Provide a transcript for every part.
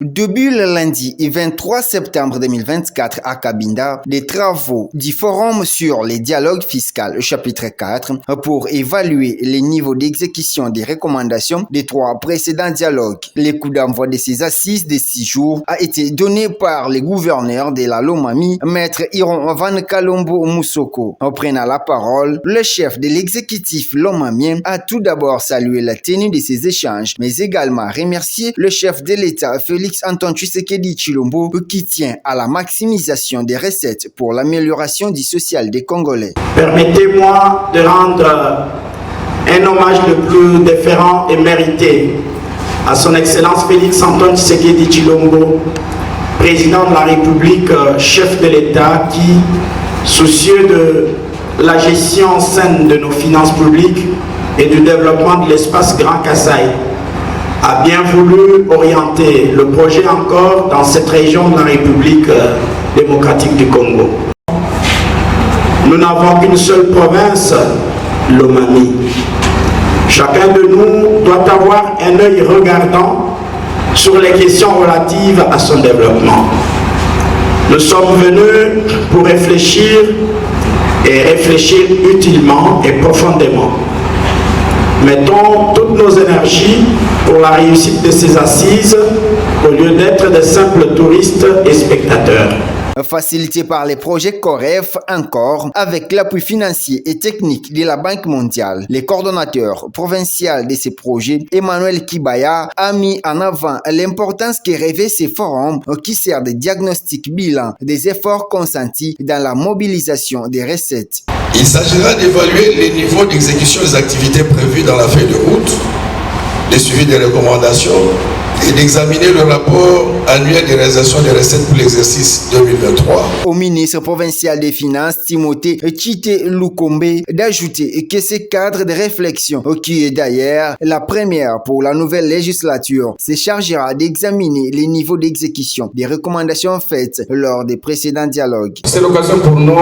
Depuis le lundi 23 septembre 2024 à Cabinda, les travaux du Forum sur les dialogues fiscaux, chapitre 4, pour évaluer les niveaux d'exécution des recommandations des trois précédents dialogues. Le coup d'envoi de ces assises de 6 jours a été donné par le gouverneur de la Lomami, Maître Iron Van Kalombo Moussoko. En prenant la parole, le chef de l'exécutif lomamien a tout d'abord salué la tenue de ces échanges, mais également remercié le chef de l'État Félix Antoine Tshisekedi Tshilombo qui tient à la maximisation des recettes pour l'amélioration du social des Congolais. Permettez-moi de rendre un hommage le plus déférent et mérité à son Excellence Félix Antoine Tshisekedi Tshilombo, président de la République, chef de l'État, qui, soucieux de la gestion saine de nos finances publiques et du développement de l'espace Grand Kasaï, a bien voulu orienter le projet encore dans cette région de la République démocratique du Congo. Nous n'avons qu'une seule province, Lomami. Chacun de nous doit avoir un œil regardant sur les questions relatives à son développement. Nous sommes venus pour réfléchir et réfléchir utilement et profondément. Mettons toutes nos énergies pour la réussite de ces assises au lieu d'être de simples touristes et spectateurs. Facilité par les projets COREF encore, avec l'appui financier et technique de la Banque mondiale. Le coordonnateur provincial de ces projets, Emmanuel Kibaya, a mis en avant l'importance que revêt ces forums qui sert de diagnostic bilan des efforts consentis dans la mobilisation des recettes. Il s'agira d'évaluer les niveaux d'exécution des activités prévues dans la feuille de route, de suivi des recommandations et d'examiner le rapport annuel de réalisation des recettes pour l'exercice 2023. Au ministre provincial des Finances, Timothée Tchite Lukombe, d'ajouter que ce cadre de réflexion, qui est d'ailleurs la première pour la nouvelle législature, se chargera d'examiner les niveaux d'exécution des recommandations faites lors des précédents dialogues. C'est l'occasion pour nous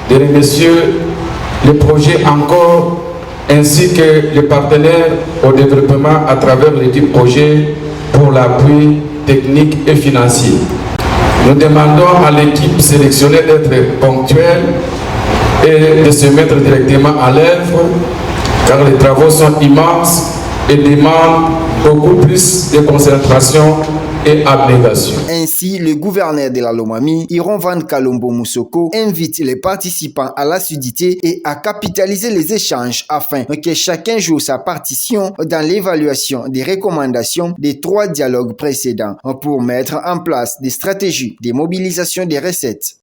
de remercier le projet encore ainsi que les partenaires au développement à travers les 10 projets pour l'appui technique et financier. Nous demandons à l'équipe sélectionnée d'être ponctuelle et de se mettre directement à l'œuvre car les travaux sont immenses et demandent beaucoup plus de concentration et abnégation. Ainsi, le gouverneur de la Lomami, Iron Van Kalombo Moussoko, invite les participants à l'assiduité et à capitaliser les échanges afin que chacun joue sa partition dans l'évaluation des recommandations des 3 dialogues précédents pour mettre en place des stratégies de mobilisation des recettes.